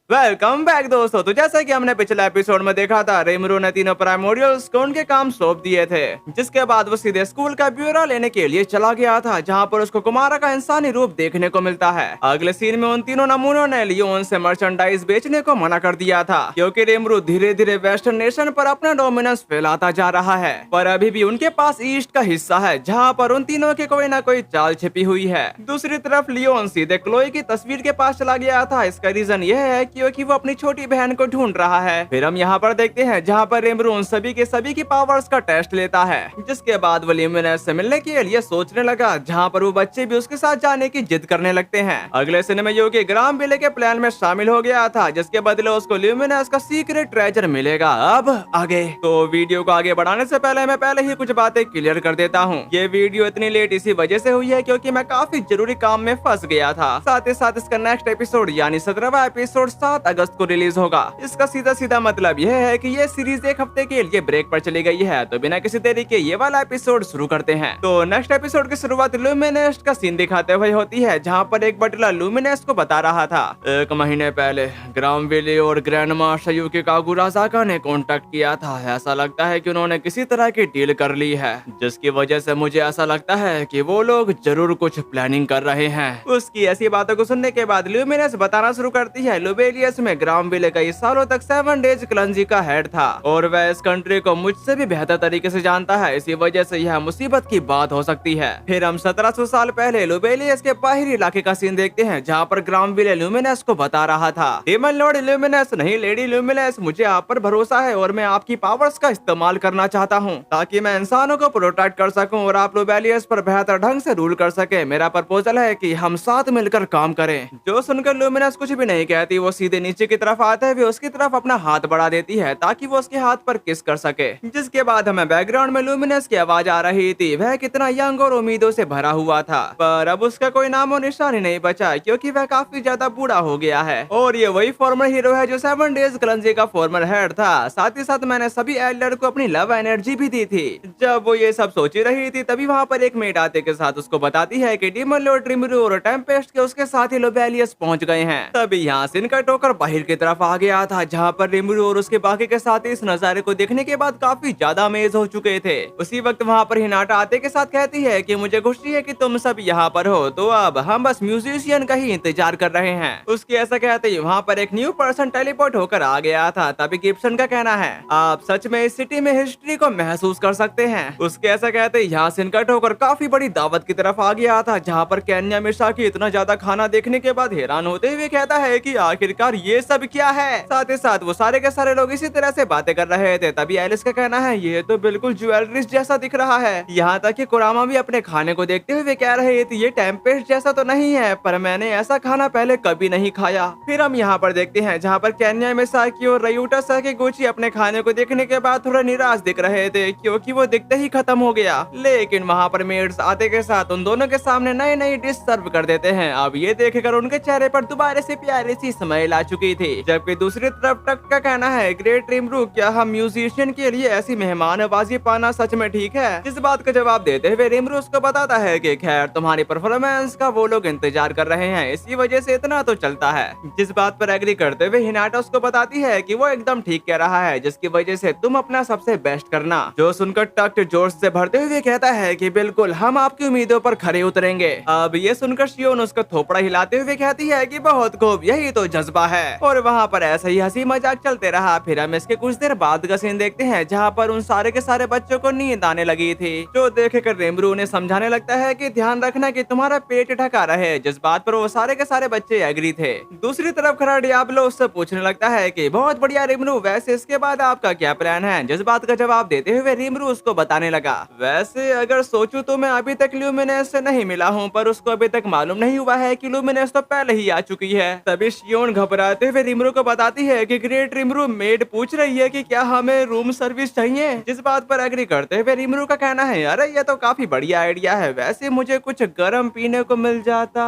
Welcome back दोस्तों। तो जैसा कि हमने पिछले एपिसोड में देखा था, रेमरू ने तीनों प्राइमोरियल्स को उनके काम सौंप दिए थे, जिसके बाद वो सीधे स्कूल का ब्यूरो लेने के लिए चला गया था, जहां पर उसको कुमारा का इंसानी रूप देखने को मिलता है। अगले सीन में उन तीनों नमूनों ने लियोन से मर्चेंडाइज बेचने को मना कर दिया था, क्योंकि रेमरू धीरे धीरे वेस्टर्न नेशन पर अपना डोमिनेंस फैलाता जा रहा है। पर अभी भी उनके पास ईस्ट का हिस्सा है, जहाँ पर उन तीनों की कोई ना कोई चाल छिपी हुई है। दूसरी तरफ लियोन सीधे क्लोई की तस्वीर के पास चला गया था। इसका रीजन यह है क्योंकि वो अपनी छोटी बहन को ढूंढ रहा है। फिर हम यहाँ पर देखते हैं जहाँ पर रेमरू उन सभी के सभी की पावर्स का टेस्ट लेता है, जिसके बाद वो ल्यूमिनस से मिलने के लिए सोचने लगा, जहाँ पर वो बच्चे भी उसके साथ जाने की जिद करने लगते हैं। अगले सीन में योगी ग्राम विले के प्लान में शामिल हो गया था, जिसके बदले उसको ल्यूमिनस का सीक्रेट ट्रेजर मिलेगा। अब आगे तो वीडियो को आगे बढ़ाने से पहले मैं पहले ही कुछ बातें क्लियर कर देता हूँ। ये वीडियो इतनी लेट इसी वजह से हुई है क्योंकि मैं काफी जरूरी काम में फंस गया था। साथ ही साथ इसका नेक्स्ट एपिसोड यानी 17वां एपिसोड 7 अगस्त को रिलीज होगा। इसका सीधा सीधा मतलब यह है कि ये सीरीज एक हफ्ते के लिए ब्रेक पर चली गई है। तो बिना किसी देरी के ये वाला एपिसोड शुरू करते हैं। तो नेक्स्ट एपिसोड की शुरुआत लुमिनेस्ट का सीन दिखाते हुए होती है, जहाँ पर एक बटलर लुमिनेस्ट को बता रहा था, 1 महीने पहले ग्राम विले और ग्रैंडमा शयुकी कागुरासाका ने कॉन्टेक्ट किया था। ऐसा लगता है कि उन्होंने किसी तरह की डील कर ली है, जिसकी वजह से मुझे ऐसा लगता है कि वो लोग जरूर कुछ प्लानिंग कर रहे हैं। उसकी ऐसी बातों को सुनने के बाद ल्यूमिनस बताना शुरू करती है, लुबेलियस में ग्राम विले कई सालों तक 7 डेज क्लंजी का हेड था और वह इस कंट्री को मुझसे भी बेहतर तरीके से जानता है। इसी वजह से यह मुसीबत की बात हो सकती है। फिर हम 1700 साल पहले लुबेलियस के बाहरी इलाके का सीन देखते हैं, जहाँ पर ग्राम विले ल्यूमिनस को बता रहा था, डेमन लॉर्ड ल्यूमिनस नहीं लेडी ल्यूमिनस, मुझे आप पर भरोसा है और मैं आपकी पावर्स का इस्तेमाल करना चाहता हूँ ताकि मैं इंसानों को प्रोटेक्ट कर सकूं और आप लुबेलियस पर बेहतर ढंग से रूल कर सके। मेरा प्रपोजल है कि हम साथ मिलकर काम करें। जो सुनकर लुमिनस कुछ भी नहीं कहती, वो सीधे नीचे की तरफ आते हुए उसकी तरफ अपना हाथ बढ़ा देती है ताकि वो उसके हाथ पर किस कर सके। जिसके बाद हमें बैकग्राउंड में लुमिनस की आवाज आ रही थी। वह कितना यंग और उम्मीदों से भरा हुआ था, पर अब उसका कोई नाम और निशान ही नहीं बचा, क्योंकि वह काफी ज्यादा बूढ़ा हो गया है। और ये वही फॉर्मर हीरो है जो 7 डेज क्लंजी का फॉर्मर हेड था। साथ ही साथ मैंने सभी एल्डर को अपनी लव एनर्जी भी दी थी। जब वो ये सब सोच रही थी, तभी वहाँ पर एक मेड आते के साथ उसको बताती है कि डीमन लॉर्ड रिमरू और टेम्पेस्ट के उसके साथ ही लोबेलियस पहुंच गए हैं। तभी यहाँ से इनका टोकर बाहर की तरफ आ गया था, जहाँ पर रिमरू और उसके बाकी के साथ इस नजारे को देखने के बाद काफी ज्यादा अमेज हो चुके थे। उसी वक्त वहाँ पर हिनाटा आते के साथ कहती है कि मुझे खुशी है कि तुम सब यहाँ पर हो, तो अब हम बस म्यूजिशियन का ही इंतजार कर रहे हैं। उसके ऐसा कहते ही वहाँ पर एक न्यू पर्सन टेलीपोर्ट होकर आ गया था। तभी गिब्सन का कहना है, आप सच में इस सिटी में हिस्ट्री को महसूस कर सकते हैं। उसके ऐसा कहते ही यहाँ से इनका टोकर काफी बड़ी दावत की तरफ आ गया था, जहाँ पर केन्या मिर्जा की इतना ज्यादा खाना देखने के बाद हैरान होते हुए कहता है कि आखिरकार ये सब क्या है। साथ ही साथ वो सारे के सारे लोग इसी तरह से बातें कर रहे थे। तभी एलिस का कहना है, ये तो बिल्कुल ज्वेलरीज जैसा दिख रहा है। यहाँ तक कि कुरामा भी अपने खाने को देखते हुए कह रहे थे, ये टेम्पेस्ट जैसा तो नहीं है, पर मैंने ऐसा खाना पहले कभी नहीं खाया। फिर हम यहाँ पर देखते हैं जहाँ पर केन्या मिसाकी और रयूटा साकीगुची अपने खाने को देखने के बाद थोड़ा निराश दिख रहे थे, क्योंकि वो दिखते ही खत्म हो गया। लेकिन वहाँ पर मेड्स आते के साथ उन दोनों के सामने नई नई डिश सर्व कर देते हैं। अब ये देखकर उनके चेहरे पर दोबारा से प्यारी सी स्माइल आ चुकी थी। जबकि दूसरी तरफ टक का कहना है, ग्रेट रिमरू, क्या हम म्यूजिशियन के लिए ऐसी मेहमानबाजी पाना सच में ठीक है? इस बात का जवाब देते हुए रिमरू उसको बताता है कि खैर तुम्हारी परफॉर्मेंस का वो लोग इंतजार कर रहे हैं, इसी वजह से इतना तो चलता है। जिस बात पर एग्री करते हुए हिनाटा उसको बताती है कि वो एकदम ठीक कह रहा है, जिसकी वजह से तुम अपना सबसे बेस्ट करना। जो सुनकर टक जोश से भरते हुए कहता है कि बिल्कुल हम आपकी उम्मीदों पर खरे उतरेंगे। अब ये सुनकर शियोन उसका थोपड़ा हिलाते हुए कहती है कि बहुत खूब, यही तो जज्बा है। और वहाँ पर ऐसा ही हंसी मजाक चलते रहा। फिर हम इसके कुछ देर बाद का सीन देखते हैं, जहाँ पर उन सारे के सारे बच्चों को नींद आने लगी थी। जो देख कर रिमरू उन्हें समझाने लगता है कि ध्यान रखना कि तुम्हारा पेट ढका रहे, जिस बात पर वो सारे के सारे बच्चे एग्री थे। दूसरी तरफ खड़ा डियाब्लो उससे पूछने लगता है कि बहुत बढ़िया रिमरू, वैसे इसके बाद आपका क्या प्लान है? जिस बात का जवाब देते हुए रिमरू उसको बताने लगा, वैसे अगर सोचूं तो मैं अभी तक ल्यूमिनस से नहीं मिला हूँ, पर उसको अभी तक मालूम नहीं हुआ है कि ल्यूमिनस तो पहले ही आ चुकी है। तभी शियोन घबराते हुए रिमरू को बताती है कि ग्रेट रिमरू, मेड पूछ रही है कि क्या हमें रूम सर्विस चाहिए? जिस बात पर एग्री करते हुए रिमरू का कहना है, अरे ये तो काफी बढ़िया आइडिया है, वैसे मुझे कुछ गर्म पीने को मिल जाता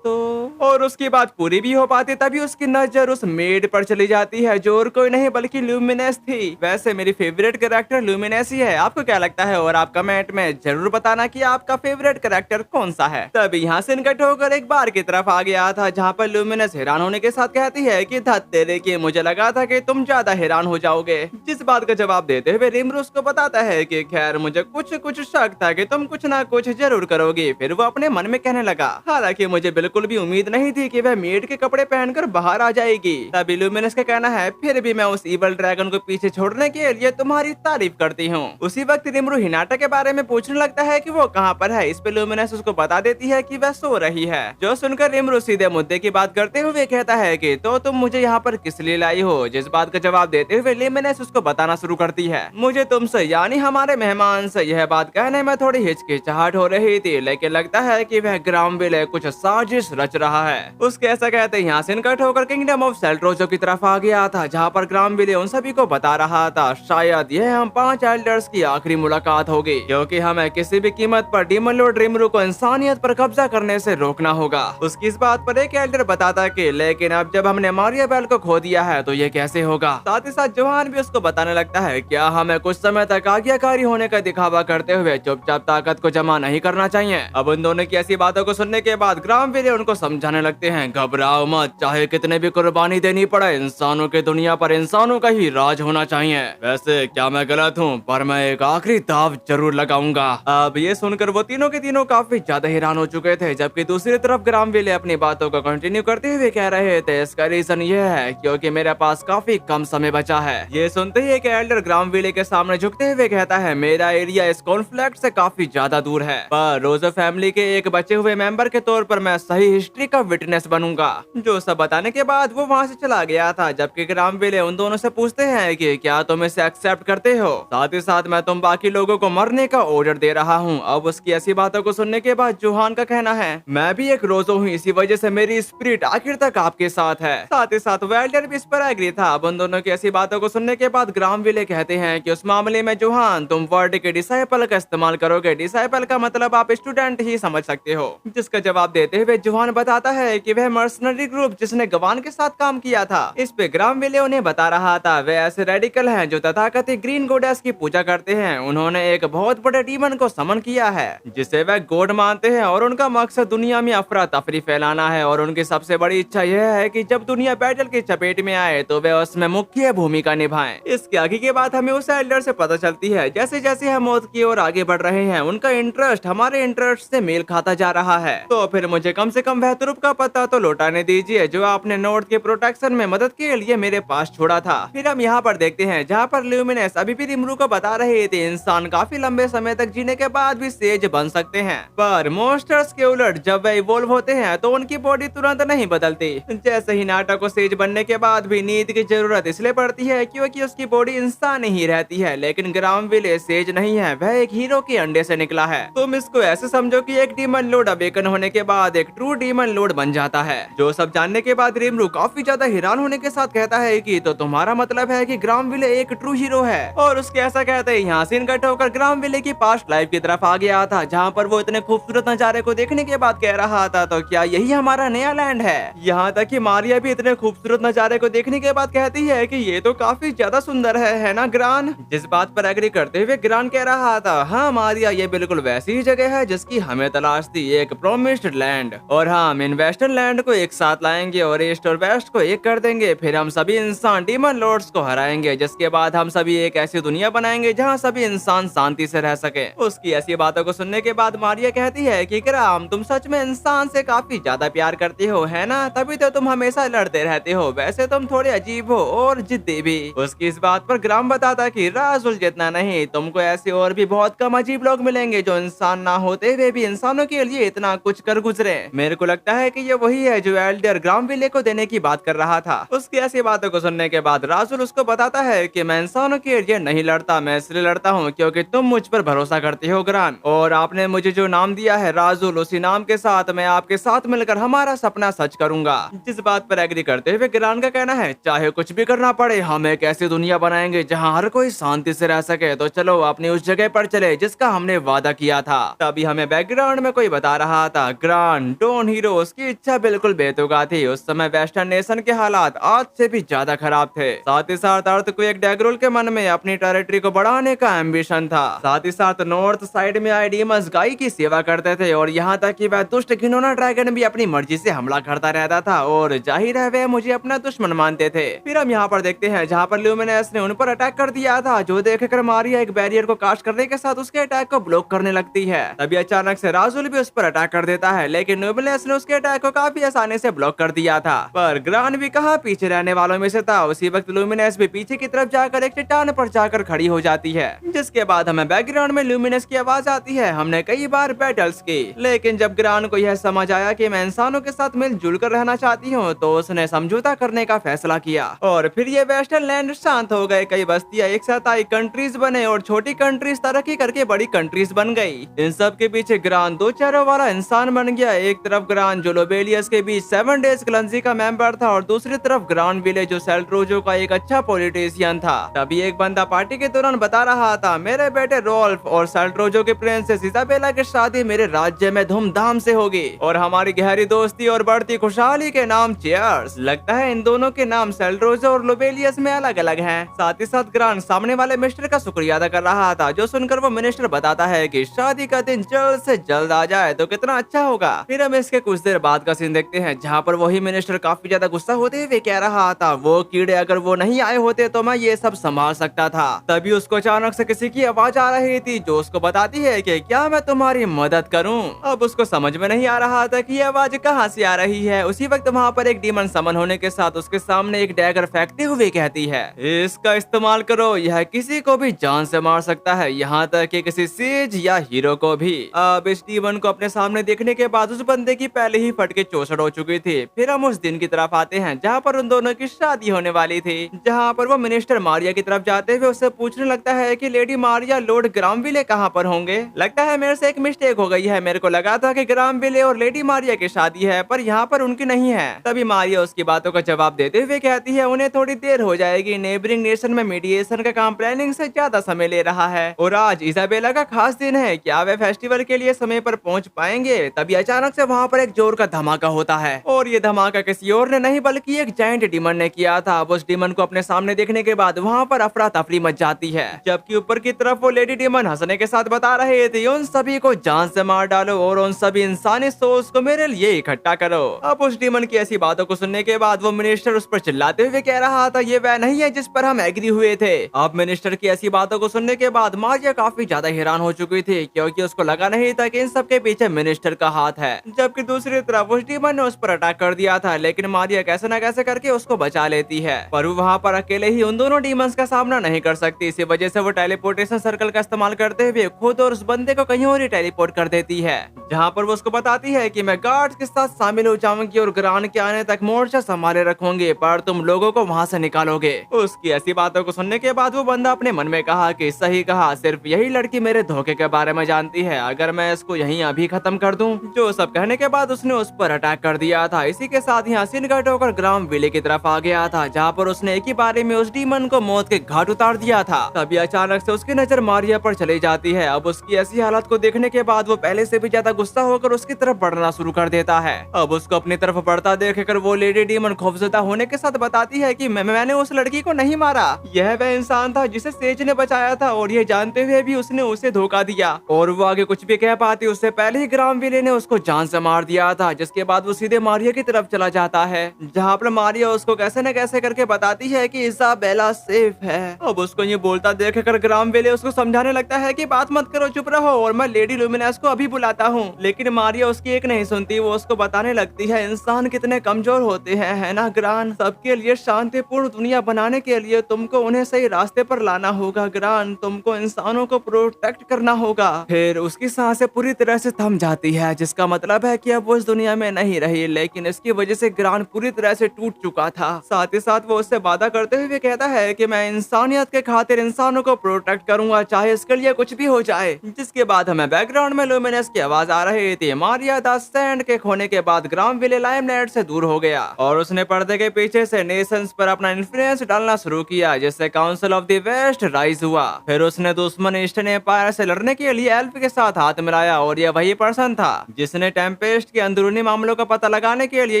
तो। और उसकी बात पूरी भी हो पाती, तभी उसकी नजर उस मेड पर चली जाती है, जो और कोई नहीं बल्कि ल्यूमिनस थी। वैसे मेरी फेवरेट कैरेक्टर ल्यूमिनस ही है, आपको क्या लगता है? और आप कमेंट में जरूर बताना कि आपका फेवरेट कैरेक्टर कौन सा है। तभी यहाँ से इनका ठोकर एक बार की तरफ आ गया था, जहाँ पर ल्यूमिनस हैरान होने के साथ कहती है कि धत तेरे की मुझे लगा था कि तुम ज्यादा हैरान हो जाओगे। जिस बात का जवाब देते हुए रिमरू उसको बताता है कि खैर मुझे कुछ कुछ शक था कि तुम कुछ ना कुछ जरूर करोगी। फिर वो अपने मन में कहने लगा, हालांकि मुझे बिल्कुल भी उम्मीद नहीं थी कि वह मेड के कपड़े पहनकर बाहर आ जाएगी। तब इल्यूमिनस का कहना है, फिर भी मैं उस इवल ड्रैगन को पीछे छोड़ने के लिए तुम्हारी तारीफ करती हूँ। उसी वक्त रिमरू हिनाटा के बारे में पूछने लगता है कि वो कहाँ पर है। इस पे लुमिनस उसको बता देती है कि वह सो रही है। जो सुनकर रिमरू सीधे मुद्दे की बात करते हुए कहता है कि तो तुम मुझे यहाँ पर किस लिए लाई हो। जिस बात का जवाब देते हुए लुमिनस उसको बताना शुरू करती है, मुझे तुमसे यानी हमारे मेहमान से यह बात कहने में थोड़ी हिचकिचाहट हो रही थी, लेकिन लगता है कि वह ग्रामविले कुछ साजिश रच रहा है। उसके ऐसा कहते यहाँ से इनकट होकर किंगडम ऑफ सेल्ट्रोजो की तरफ आ गया था, जहाँ पर ग्रामविले उन सभी को बता रहा था शायद यह हम 5 एल्डर्स की आखिरी मुलाकात होगी, क्योंकि हमें किसी भी कीमत पर डीमन लॉर्ड रिमरू को इंसानियत पर कब्जा करने से रोकना होगा। उसकी इस बात पर एक एल्डर बताता कि लेकिन अब जब हमने मारिया बेल को खो दिया है तो ये कैसे होगा। साथ ही साथ जोहान भी उसको बताने लगता है, क्या हमें कुछ समय तक आज्ञाकारी होने का दिखावा करते हुए चुपचाप ताकत को जमा नहीं करना चाहिए। अब उन दोनों की ऐसी बातों को सुनने के बाद ग्रामविले उनको समझाने लगते हैं, घबराओ मत, चाहे कितने भी कुर्बानी देनी पड़े, इंसानों की दुनिया पर इंसानों का ही राज होना चाहिए। वैसे क्या मैं गलत हूँ, पर मैं एक आखिरी दाव जरूर लगाऊंगा। अब ये सुनकर वो तीनों के तीनों काफी ज्यादा हैरान हो चुके थे, जबकि दूसरी तरफ ग्रामविले अपनी बातों को कंटिन्यू करते हुए कह रहे थे, इसका रीजन ये है क्योंकि मेरे पास काफी कम समय बचा है। ये सुनते ही एक एल्डर ग्रामविले के सामने झुकते हुए कहता है, मेरा एरिया इस कॉन्फ्लिक्ट से काफी ज्यादा दूर है, पर रोजो फैमिली के एक बचे हुए मेंबर के तौर पर मैं सही हिस्ट्री का विटनेस बनूंगा। जो सब बताने के बाद वो वहाँ से चला गया था, जबकि ग्रामविले उन दोनों से पूछते हैं कि क्या तुम इसे एक्सेप्ट करते हो, साथ ही साथ मैं तुम बाकी लोगों को मरने का ऑर्डर दे रहा हूँ। अब उसकी ऐसी बातों को सुनने के बाद जोहान का कहना है, मैं भी एक रोजो हूँ, इसी वजह से मेरी स्पिरिट आखिर तक आपके साथ है। साथ ही साथ वेल्डर भी इस पर एग्री था। अब उन दोनों की ऐसी बातों को सुनने के बाद ग्रामविले कहते हैं कि उस मामले में जोहान तुम वर्ड के डिसाइपल का इस्तेमाल करोगे। डिसाइपल का मतलब आप स्टूडेंट ही समझ सकते हो। जिसका जवाब देते हुए जोहान बताता है कि वह मर्सनरी ग्रुप जिसने गवान के साथ काम किया था। इस पे ग्रामविले उन्हें बता रहा था, वे ऐसे रेडिकल हैं जो तथाकथित ग्रीन गोडेस की पूजा करते हैं। उन्होंने एक बहुत बड़े डीमन को समन किया है जिसे वह गॉड मानते हैं, और उनका मकसद दुनिया में अफरा तफरी फैलाना है। और उनकी सबसे बड़ी इच्छा यह है कि जब दुनिया बैटल की चपेट में आए तो वे उसमें मुख्य भूमिका निभाएं। इसके आगे की बात हमें उस एल्डर से पता चलती है। जैसे जैसे हम मौत की ओर आगे बढ़ रहे हैं, उनका इंटरेस्ट हमारे इंटरेस्ट से मेल खाता जा रहा है। तो फिर मुझे कम से कम वह तुरुप का पता तो लौटाने दीजिए जो आपने नॉर्थ के प्रोटेक्शन में मदद के लिए मेरे पास छोड़ा था। फिर हम यहाँ पर देखते हैं जहाँ पर ल्यूमिनस अभी भी रिमरू को बता रहे थे, इंसान काफी लंबे समय तक जीने के बाद भी सेज बन सकते हैं, पर मॉन्स्टर्स के उलट जब वे इवोल्व होते हैं तो उनकी बॉडी तुरंत नहीं बदलती। जैसे ही नाटा को सेज बनने के बाद भी नींद की जरूरत इसलिए पड़ती है क्योंकि उसकी बॉडी इंसान ही रहती है, लेकिन ग्रामविले सेज नहीं है, वह एक हीरो के अंडे से निकला है। तुम इसको ऐसे समझो कि एक डीमन लॉर्ड अवेकन होने के बाद एक ट्रू डीमन लॉर्ड बन जाता है। जो सब जानने के बाद रिमरू काफी ज्यादा हैरान होने के साथ कहता है कि तो तुम्हारा मतलब है कि ग्रामविले एक ट्रू हीरो है। और उसके ऐसा कहते हैं यहाँ सीन कट होकर ग्रामविले की पास्ट लाइफ की तरफ आ गया था, जहाँ पर वो इतने खूबसूरत नजारे को देखने के बाद कह रहा था, तो क्या यही हमारा नया लैंड है। यहाँ तक कि मारिया भी इतने खूबसूरत नजारे को देखने के बाद कहती है कि ये तो काफी ज्यादा सुंदर है ना ग्रान। जिस बात पर एग्री करते हुए ग्रान कह रहा था, हाँ मारिया, ये बिल्कुल वैसी ही जगह है जिसकी हमें तलाश थी, एक प्रोमिस्ड लैंड। और हाँ, हम इन वेस्टर्न लैंड को एक साथ लाएंगे और ईस्ट और वेस्ट को एक कर देंगे। फिर हम सभी इंसान डीमन लॉर्ड्स को हराएंगे, जिसके बाद हम सभी एक ऐसी दुनिया बनाएंगे जहाँ सभी इंसान शांति से रह सके। उसकी ऐसी बातों को सुनने के बाद मारिया कहती है कि ग्राम, तुम सच में इंसान से काफी ज्यादा प्यार करते हो, है ना? तभी तो तुम हमेशा लड़ते रहते हो। वैसे तुम थोड़े अजीब हो और जिद्दी भी। उसकी इस बात पर ग्राम बताता कि राजुल जितना नहीं, तुमको ऐसे और भी बहुत कम अजीब लोग मिलेंगे जो इंसान ना होते हुए भी इंसानों के लिए इतना कुछ कर गुजरे। मेरे को लगता है कि ये वही है जो एल्डर ग्रामविले को देने की बात कर रहा था। उसकी ऐसी बातों को सुनने के बाद राजुल उसको बताता है कि मैं इंसानों के लिए नहीं लड़ता, मैं इसलिए लड़ता हूँ क्योंकि तुम मुझ पर भरोसा करते हो ग्रान, और आपने मुझे जो नाम दिया है राजुल, उसी नाम के साथ मैं आपके साथ मिलकर हमारा सपना सच करूंगा। जिस बात पर एग्री करते हुए ग्रान का कहना है, चाहे कुछ भी करना पड़े, हम एक ऐसी दुनिया बनाएंगे जहाँ हर कोई शांति से रह सके। तो चलो अपनी उस जगह पर चले जिसका हमने वादा किया था। तभी हमें बैकग्राउंड में कोई बता रहा था, ग्रान डॉन हीरो, उसकी इच्छा बिल्कुल बेतुका थी। उस समय वेस्टर्न नेशन के हालात आज से भी ज्यादा खराब थे। साथ ही साथ अर्थक्वेक डेग्रोल के मन में अपनी टेरिटरी को बढ़ाने का एम्बिशन था। साथ ही साथ नॉर्थ साइड में आए डीमंस गाय की सेवा करते थे, और यहाँ तक कि वह दुष्ट घिनौना ड्रैगन भी अपनी मर्जी से हमला करता रहता था। और जाहिर है वे मुझे अपना दुश्मन मानते थे। फिर हम यहाँ पर देखते हैं जहाँ पर ल्यूमिनस ने उन पर अटैक कर दिया था, जो देखकर मारिया एक बैरियर को कास्ट करने के साथ उसके अटैक को ब्लॉक करने लगती है। तभी अचानक से राजुल भी उस पर अटैक कर देता है, लेकिन ल्यूमिनस ने उसके अटैक को काफी आसानी से ब्लॉक कर दिया था। पर ग्रान भी कहाँ पीछे रहने वालों में से था। उसी वक्त ल्यूमिनस भी पीछे की तरफ जाकर एक चट्टान पर जाकर खड़ी हो जाती है, जिसके बाद हमें बैकग्राउंड में ल्यूमिनस की आवाज आती है। हमने कई बार बैटल्स की, लेकिन जब ग्रान को यह समझ आया कि मैं इंसानों के साथ मिलजुल कर रहना चाहती हूँ, तो उसने समझौता करने का फैसला किया और फिर ये वेस्टर्न लैंड शांत हो गए। कई बस्तियां एक साथ आई, कंट्रीज बने और छोटी कंट्रीज तरक्की करके बड़ी कंट्रीज बन गई। इन सब के पीछे ग्रान दो चेहरों वाला इंसान बन गया। एक तरफ ग्रान जो लोबेलियस के बीच 7 डेज क्लंजी का मेंबर था और दूसरी तरफ ग्रान विले जो सेल्ट्रोजो का एक अच्छा पॉलिटिशियन था। तभी एक बंदा पार्टी के दौरान बता रहा था, मेरे बेटे रोल्फ और सेल्ट्रोजो के प्रिंसेस इजाबेला की शादी मेरे राज्य में धूमधाम से होगी और हमारी गहरी दोस्ती और बढ़ती खुशहाली के नाम चीयर्स। लगता है इन दोनों के नाम सेल्ट्रोजो और लोबेलियस में अलग अलग हैं। साथ ही साथ ग्रान सामने वाले मिनिस्टर का शुक्रिया अदा कर रहा था, जो सुनकर वो मिनिस्टर बताता है कि शादी का दिन जल्द से जल्द आ जाए तो कितना अच्छा होगा। फिर हम इसके कुछ देर बाद का सीन देखते हैं, जहाँ पर वही मिनिस्टर काफी ज्यादा गुस्सा होते हुए कह रहा था, वो कीड़े अगर वो नहीं आए होते तो मैं ये सब संभाल सकता था। तभी उसको अचानक से किसी की आवाज आ रही थी, जो उसको बताती है कि क्या मैं तुम्हारी मदद करूं। अब उसको समझ में नहीं आ रहा था कि ये आवाज कहाँ से आ रही है। उसी वक्त वहाँ पर एक डीमन समन होने के साथ उसके सामने एक डैगर फेंकते हुए कहती है, इसका इस्तेमाल करो, यह किसी को भी जान से मार सकता है, यहाँ तक कि किसी सेज या हीरो को भी। अब इस डीमन को अपने सामने देखने के बाद उस बंदे की पहले ही फटके चौसठ हो चुकी थी। फिर हम उस दिन की तरफ आते हैं जहाँ पर उन दोनों की शादी होने वाली थी, जहाँ पर वो मिनिस्टर मारिया की तरफ जाते हुए उससे पूछने लगता है कि लेडी मारिया लॉर्ड ग्रामविले कहाँ पर होंगे। लगता है मेरे से एक मिस्टेक हो गई है, मेरे को लगा था कि ग्रामविले और लेडी मारिया की शादी है, पर यहाँ पर उनकी नहीं है। तभी मारिया उसकी बातों का जवाब देते हुए कहती है, उन्हें थोड़ी देर हो जाएगी, नेबरिंग नेशन में मीडिएशन का काम प्लानिंग से ज्यादा समय ले रहा है और आज इजाबेला का खास दिन है, क्या वे फेस्टिवल के लिए समय पर पहुंच पाएंगे। तभी अचानक से वहाँ पर एक जोर का धमाका होता है और ये धमाका किसी और ने नहीं बल्कि एक जायंट डीमन ने किया था। अब उस डीमन को अपने सामने देखने के बाद वहाँ पर अफरा तफरी मच जाती है, जबकि ऊपर की तरफ वो लेडी डीमन हंसने के साथ बता रहे थे, उन सभी को जान से मार डालो और उन सभी इंसानी सोल्स को मेरे लिए इकट्ठा करो। अब उस डीमन की ऐसी बातों को सुनने के बाद वो मिनिस्टर उस पर चिल्लाते हुए कह रहा था, ये वह नहीं है जिस पर हम एग्री हुए थे। अब मिनिस्टर की ऐसी बातों को सुनने के बाद मारिया काफी ज्यादा हैरान हो चुकी थी, क्योंकि उसको लगा नहीं था कि इन सब के पीछे मिनिस्टर का हाथ है। जबकि दूसरी तरफ उस डीमन ने उस पर अटैक कर दिया था, लेकिन मारिया कैसे न कैसे करके उसको बचा लेती है। पर वो वहाँ पर अकेले ही उन दोनों डीमंस का सामना नहीं कर सकती। इसी वजह से वो टेलीपोर्टेशन सर्कल का इस्तेमाल करते हुए खुद और उस बंदे को कहीं और ही टेलीपोर्ट कर देती है, जहाँ पर वो उसको बताती है कि मैं गार्ड्स के साथ शामिल हो जाऊंगी और ग्रान के आने तक मोर्चा संभाले रखूंगी, पर तुम लोगों को वहाँ से निकालोगे। उसकी ऐसी बातों को सुनने के बाद वो बंदा अपने मन में कहा कि सही कहा, सिर्फ यही लड़की मेरे धोखे के बारे में जानती है, अगर मैं इसको यहीं अभी खत्म कर दूं। जो सब कहने के बाद उसने उस पर अटैक कर दिया था। इसी के साथ यहाँ सीन कट होकर ग्राम विले की तरफ आ गया था, जहाँ पर उसने एक ही बारे में उस डीमन को मौत के घाट उतार दिया था। तभी अचानक से उसकी नजर मारिया पर चली जाती है। अब उसकी ऐसी हालत को देखने के बाद वो पहले से भी ज्यादा गुस्सा होकर उसकी तरफ बढ़ना शुरू कर देता है। अब उसको अपनी तरफ बढ़ता देखकर वो लेडी डीमन खौफजदा होने के साथ बताती है कि मैंने उस लड़की को नहीं मारा, यह वह इंसान था जिसे सेज ने बचाया था और ये जानते हुए भी उसने उसे धोखा दिया। और वो आगे कुछ भी कह पाती उससे पहले ही ग्राम विले ने उसको जान से मार दिया था, जिसके बाद वो सीधे मारिया की तरफ चला जाता है, जहाँ पर मारिया उसको कैसे न कैसे करके बताती है कि इसाबेला सेफ है। अब उसको ये बोलता देखकर ग्राम विले उसको समझाने लगता है कि बात मत करो, चुप रहो और मैं लेडी लुमिनस को अभी बुलाता हूँ। लेकिन मारिया उसकी एक नहीं सुनती, वो उसको बताने लगती है इंसान कितने कमजोर होते हैं, है ना ग्रान। सबके लिए शांतिपूर्ण दुनिया बनाने के लिए तुमको उन्हें सही रास्ते पर लाना होगा ग्रान, तुमको इंसानों को प्रोटेक्ट करना होगा। फिर उसकी सांसें पूरी तरह से थम जाती है, जिसका मतलब है कि अब वो इस दुनिया में नहीं रही, लेकिन इसकी वजह से ग्रान पूरी तरह से टूट चुका था। साथ ही साथ वो उससे वादा करते हुए कहता है कि मैं इंसानियत के खातिर इंसानों को प्रोटेक्ट करूंगा, चाहे इसके लिए कुछ भी हो जाए। जिसके बाद हमें बैकग्राउंड में लुमिनस की आवाज आ रही थी। मारिया द सैंड के खोने के बाद ग्राम विले लाइमलाइट से दूर हो गया और उसने पर्दे के पीछे से नेशंस पर अपना इन्फ्लुएंस डालना शुरू किया, जिससे council of the west rise हुआ। फिर उसने दुश्मन ईस्टर्न एम्पायर से लड़ने के लिए एल्फ के साथ हाथ मिलाया और यह वही पर्सन था जिसने टेम्पेस्ट के अंदरूनी मामलों का पता लगाने के लिए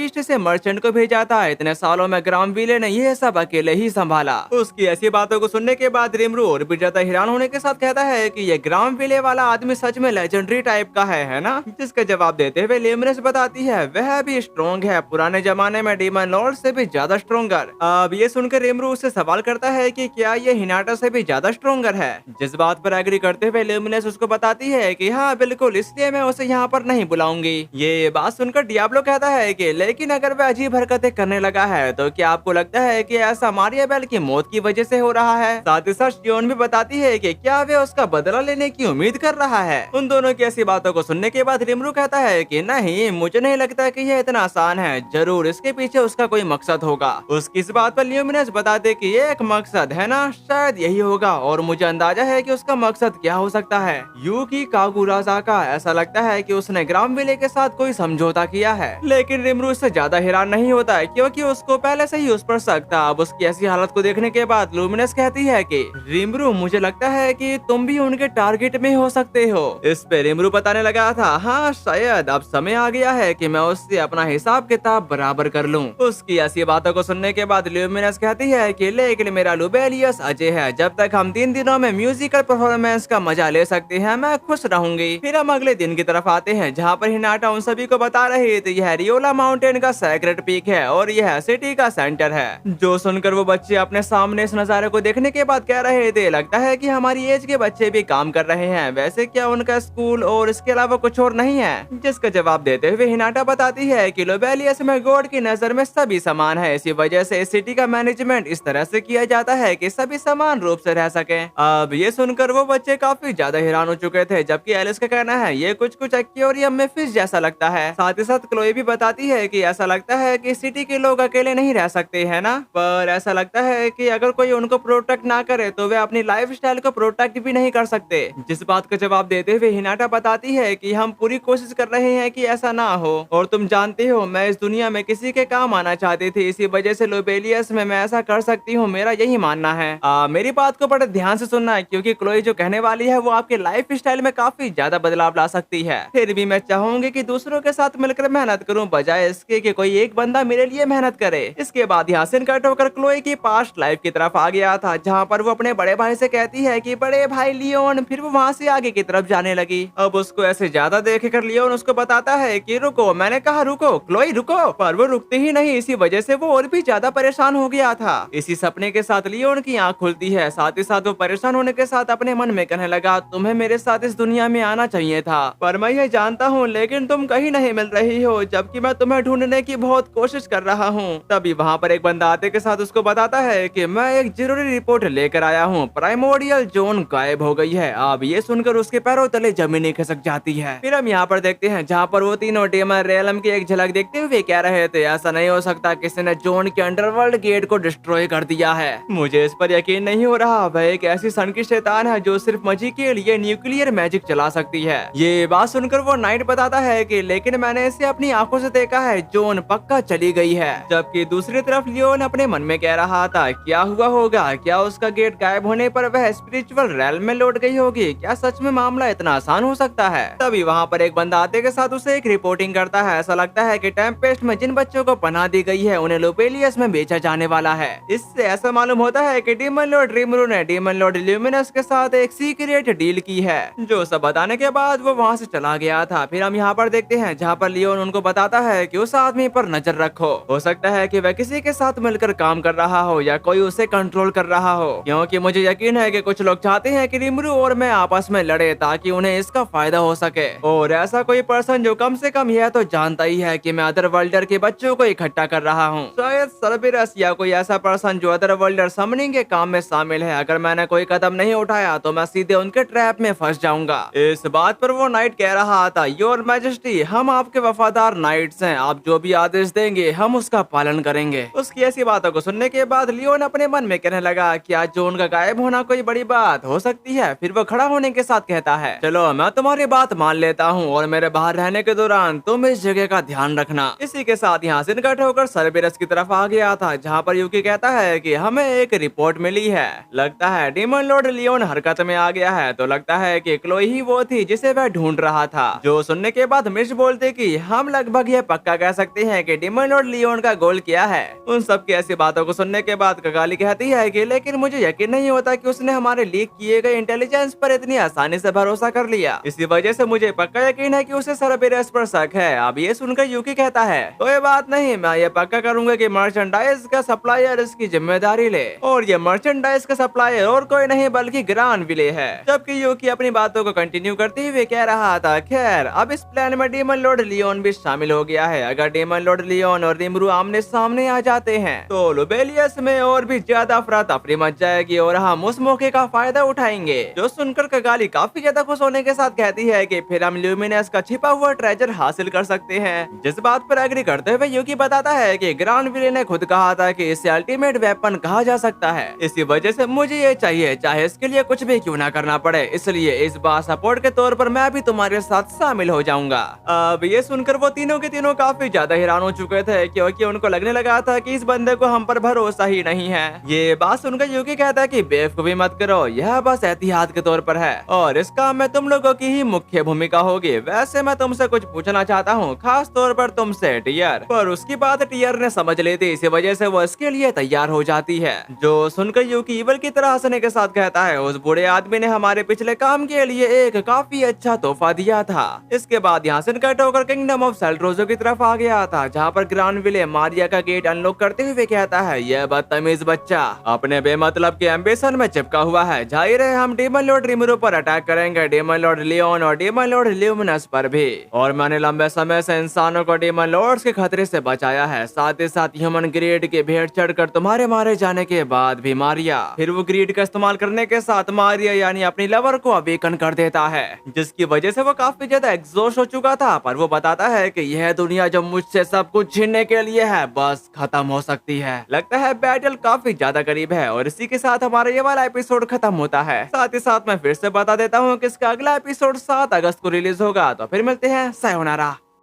ईस्ट से मर्चेंट को भेजा था। इतने सालों में ग्राम विले ने यह सब अकेले ही संभाला। उसकी ऐसी बातों को सुनने के बाद रिमरू और भी ज्यादा हैरान होने के साथ कहता है कि ये ग्राम विले वाला आदमी सच में लेजेंडरी टाइप का है ना। जिसका जवाब देते हुए लिमरस बताती है वह भी स्ट्रॉन्ग है, पुराने जमाने में डीमन लॉर्ड से भी ज्यादा स्ट्रोंगर। अब ये सुनकर रिमरू उससे सवाल करता है कि क्या ये हिनाटा से भी ज्यादा स्ट्रोंगर है। जिस बात पर एग्री करते हुए ल्यूमिनस उसको बताती है कि हाँ बिल्कुल, इसलिए मैं उसे यहाँ पर नहीं बुलाऊंगी। ये बात सुनकर डियाब्लो कहता है कि लेकिन अगर वह अजीब हरकतें करने लगा है तो क्या आपको लगता है कि ऐसा मारियाबेल की मौत की वजह से हो रहा है। साथ ही साथ शियोन भी बताती है कि क्या वे उसका बदला लेने की उम्मीद कर रहा है। उन दोनों की ऐसी बातों को सुनने के बाद रिमरू कहता है कि नहीं, मुझे नहीं लगता कि यह इतना आसान है, जरूर इसके पीछे उसका कोई मकसद होगा। उसकी इस बात पर ल्यूमिनस बताते कि ये एक मकसद है ना, शायद यही होगा और मुझे अंदाजा है कि उसका मकसद क्या हो सकता है। यूकी कागुराज़ाका, ऐसा लगता है कि उसने ग्रामविले के साथ कोई समझौता किया है। लेकिन रिमरू इससे ज्यादा हैरान नहीं होता है क्योंकि उसको पहले से ही उस पर शक था। अब उसकी ऐसी हालत को देखने के बाद ल्यूमिनस कहती है कि रिमरू, मुझे लगता है कि तुम भी उनके टारगेट में हो सकते हो। इस पे रिमरू बताने लगा था, हाँ शायद अब समय आ गया है कि मैं उससे अपना हिसाब किताब बराबर कर लूं। उसकी ऐसी बातों को सुनने के बाद ल्यूमिनस कहती है कि लेकिन मेरा लुबेलियस अजय है, जब तक हम 3 दिनों में म्यूजिकल परफॉर्मेंस का मजा ले सकते हैं मैं खुश रहूंगी। फिर हम अगले दिन की तरफ आते हैं जहाँ पर हिनाटा उन सभी को बता रही थी यह रियोला माउंटेन का सेक्रेट पीक है और यह सिटी का सेंटर है। जो सुनकर वो बच्चे अपने सामने इस नजारे को देखने के बाद कह रहे थे, लगता है कि हमारी एज के बच्चे भी काम कर रहे हैं, वैसे क्या उनका स्कूल और इसके अलावा कुछ और नहीं है। जिसका जवाब देते हुए हिनाटा बताती है कि लोबेलियस में गॉड की नजर में सभी समान है, इसी वजह से इस सिटी का मैनेजमेंट इस तरह से किया जाता है कि सभी समान रूप से रह सके। अब ये सुनकर वो बच्चे काफी ज्यादा हैरान हो चुके थे, जबकि एलिस का कहना है ये कुछ एक्वेरियम में फिश जैसा लगता है। साथ ही साथ क्लोई भी बताती है कि ऐसा लगता है कि सिटी के लोग अकेले नहीं रह सकते है ना, पर ऐसा लगता है कि अगर कोई उनको प्रोटेक्ट ना करे तो वे अपनी लाइफ स्टाइल को प्रोटेक्ट भी नहीं कर सकते। जिस बात का जवाब देते हुए हिनाटा बताती है कि हम पूरी कोशिश कर रहे हैं कि ऐसा ना हो, और तुम जानते हो मैं इस दुनिया में किसी के काम आना चाहती थी, इसी वजह से लोबेलियस में मैं ऐसा कर सकती हूँ, मेरा यही मानना है। मेरी बात को बड़े ध्यान से सुनना है क्योंकि क्लोई जो कहने वाली है वो आपके लाइफ स्टाइल में काफी ज्यादा बदलाव ला सकती है। फिर भी मैं चाहूंगी कि दूसरों के साथ मिलकर मेहनत करूं बजाय इसके कि कोई एक बंदा मेरे लिए मेहनत करे। इसके बाद यहाँ से कट होकर क्लोई की पास्ट लाइफ की तरफ आ गया था, जहाँ पर वो अपने बड़े भाई से कहती है कि बड़े भाई लियोन, फिर वो वहाँ से आगे की तरफ जाने लगी। अब उसको ऐसे ज्यादा देख कर लियोन उसको बताता है कि रुको, मैंने कहा रुको क्लोई रुको, पर वो रुकती ही नहीं, इसी वजह से वो और भी ज्यादा परेशान हो गया था। इसी सपने के साथ लियोन की आंख खुलती है, साथ ही साथ वो परेशान होने के साथ अपने मन में कहने लगा, तुम्हें मेरे साथ इस दुनिया में आना चाहिए था, पर मैं ये जानता हूँ लेकिन तुम कहीं नहीं मिल रही हो, जबकि मैं तुम्हें ढूंढने की बहुत कोशिश कर रहा हूँ। तभी वहाँ पर एक बंदा आते के साथ उसको बताता है कि मैं एक जरूरी रिपोर्ट लेकर आया हूँ, प्राइमोर्डियल जोन गायब हो गई है। अब ये सुनकर उसके पैरों तले जमीन खिसक जाती है। फिर हम यहाँ पर देखते हैं जहाँ पर वो तीनों डेमन रेलम की एक झलक देखते हुए कह रहे थे, ऐसा नहीं हो सकता, किसी ने जोन के अंडरवर्ल्ड गेट को डिस्ट्रॉय कर दिया है। मुझे इस पर यकीन नहीं हो रहा, वह एक ऐसी सन की शैतान है जो सिर्फ मजे के लिए न्यूक्लियर मैजिक चला सकती है। ये बात सुनकर वो नाइट बताता है कि लेकिन मैंने इसे अपनी आंखों से देखा है, जोन पक्का चली गई है। जबकि दूसरी तरफ लियोन अपने मन में कह रहा था, क्या हुआ होगा, क्या उसका गेट गायब होने पर वह स्पिरिचुअल रैल्म में लौट गई होगी, क्या सच में मामला इतना आसान हो सकता है। तभी वहाँ पर एक बंदा आते के साथ उसे एक रिपोर्टिंग करता है, ऐसा लगता है कि टेम्पेस्ट में जिन बच्चों को पनाह दी गई है उन्हें लोबेलियस में बेचा जाने वाला है। इससे ऐसा मालूम होता है कि डीमन लॉर्ड रिमरू ने डीमन लॉर्ड ल्यूमिनस के साथ एक सीक्रेट डील की है। जो सब बताने के बाद वो वहाँ से चला गया था। फिर हम यहाँ पर देखते हैं जहाँ पर लियोन उनको बताता है कि उस आदमी पर नजर रखो, हो सकता है कि वह किसी के साथ मिलकर काम कर रहा हो या कोई उसे कंट्रोल कर रहा हो, क्योंकि मुझे यकीन है कि कुछ लोग चाहते हैं कि रिमरू और मैं आपस में लड़े ताकि उन्हें इसका फायदा हो सके। और ऐसा कोई पर्सन जो कम से कम यह तो जानता ही है कि मैं अदर वर्ल्डर के बच्चों को इकट्ठा कर रहा हूँ, शायद सर्बिरस या कोई ऐसा पर्सन जो अदर वर्ल्डर समनिंग के काम में शामिल है। अगर मैंने कोई कदम नहीं उठाया तो मैं सीधे उनके ट्रैप में फंस जाऊंगा। इस बात पर वो नाइट कह रहा था, योर मैजेस्टी, हम आपके वफादार नाइट्स हैं, आप जो भी आदेश देंगे हम उसका पालन करेंगे। उसकी ऐसी बातों को सुनने के बाद लियोन अपने मन में कहने लगा, क्या जोन का गायब होना कोई बड़ी बात हो सकती है। फिर वो खड़ा होने के साथ कहता है, चलो मैं तुम्हारी बात मान लेता हूँ और मेरे बाहर रहने के दौरान तुम इस जगह का ध्यान रखना। इसी के साथ यहाँ से निकट होकर सर्बिरस की तरफ आ गया था, जहाँ पर यूकी कहता है कि हमें एक रिपोर्ट मिली है, लगता है डीमन लॉर्ड लियोन हरकत में आ गया है, तो लगता है कि क्लोई ही वो थी जिसे वह ढूंढ रहा था। जो सुनने के बाद मिर्च बोलते कि हम लगभग यह पक्का कह सकते हैं कि डीमन लॉर्ड लियोन का गोल क्या है। उन सब की ऐसी बातों को सुनने के बाद कगाली कहती है कि लेकिन मुझे यकीन नहीं होता कि उसने हमारे लीक किए गए इंटेलिजेंस पर इतनी आसानी से भरोसा कर लिया, इसी वजह से मुझे पक्का यकीन है कि उसे सर्बिरस पर शक है। अब ये सुनकर यूकी कहता है, कोई बात नहीं, मैं ये पक्का करूंगा कि मर्चेंडाइज का सप्लायर इसकी जिम्मेदारी ले, और ये मर्चेंडाइज का सप्लायर और कोई नहीं बल्कि ग्रान विले है। जबकि यूकी अपनी बातों को कंटिन्यू करते हुए कह रहा था, खैर अब इस प्लान में डीमन लॉर्ड लियोन भी शामिल हो गया है। अगर डीमन लॉर्ड लियोन और रिमरू आमने सामने आ जाते हैं तो लोबेलियस में और भी ज्यादा अफरा तफरी मच जाएगी और हम उस मौके का फायदा उठाएंगे। जो सुनकर कगाली काफी ज्यादा खुश होने के साथ कहती है कि फिर हम ल्यूमिनस का छिपा हुआ ट्रेजर हासिल कर सकते हैं। जिस बात पर एग्री करते हुए यूकी बताता है कि ग्रांड विले ने खुद कहा था कि इसे अल्टीमेट वेपन कहा जा सकता है, इसी वजह से मुझे ये चाहिए, चाहे इसके लिए कुछ भी क्यों ना करना पड़े। इसलिए इस बार सपोर्ट के तौर पर मैं भी तुम्हारे साथ शामिल हो जाऊंगा। अब ये सुनकर वो तीनों के तीनों काफी ज्यादा हैरान हो चुके थे, क्योंकि उनको लगने लगा था कि इस बंदे को हम पर भरोसा ही नहीं है। ये बात सुनकर यूकी कहता है कि बेवकूफी मत करो, यह बस एहतियात के तौर पर है और इस काम में तुम लोगों की ही मुख्य भूमिका होगी। वैसे मैं तुमसे कुछ पूछना चाहता हूँ, खास तौर पर तुमसे टियर। पर उसकी बात टियर ने समझ ली थी, इसी वजह से वो इसके लिए तैयार हो जाती है। जो सुनकर यूकी ईवल की तरह हंसने के साथ कहता है, उस बूढ़े आदमी ने हमारे पिछले काम के लिए एक काफी अच्छा तोहफा दिया था। इसके बाद यहाँ से कट होकर किंगडम ऑफ सेल्ट्रोजो की तरफ आ गया था, जहाँ पर ग्रांड विले मारिया का गेट अनलॉक करते हुए कहता है, यह बदतमीज बच्चा अपने बेमतलब के एम्बिशन में चिपका हुआ है। जाहिर है हम डीमन लॉर्ड रिमरू पर अटैक करेंगे, डीमन लॉर्ड लियोन और डीमन लॉर्ड ल्यूमिनस पर भी। और मैंने लंबे समय से इंसानों को डीमन लॉर्ड्स के खतरे से बचाया है, साथ ही साथ ह्यूमन ग्रेड के भेंट चढ़कर तुम्हारे मारे जाने के बाद भी मारिया फिर वो ग्रीड का इस्तेमाल करने के साथ मारिया यानी अपनी लवर को अवेकन कर देता है, जिसकी वजह से वो काफी ज्यादा एग्जॉस्ट हो चुका था। पर वो बताता है कि यह दुनिया जो मुझसे सब कुछ छीनने के लिए है बस खत्म हो सकती है। लगता है बैटल काफी ज्यादा करीब है और इसी के साथ हमारा ये वाला एपिसोड खत्म होता है। साथ ही साथ मैं फिर से बता देता हूँ कि इसका अगला एपिसोड 7 अगस्त को रिलीज होगा, तो फिर मिलते हैं, सायोनारा।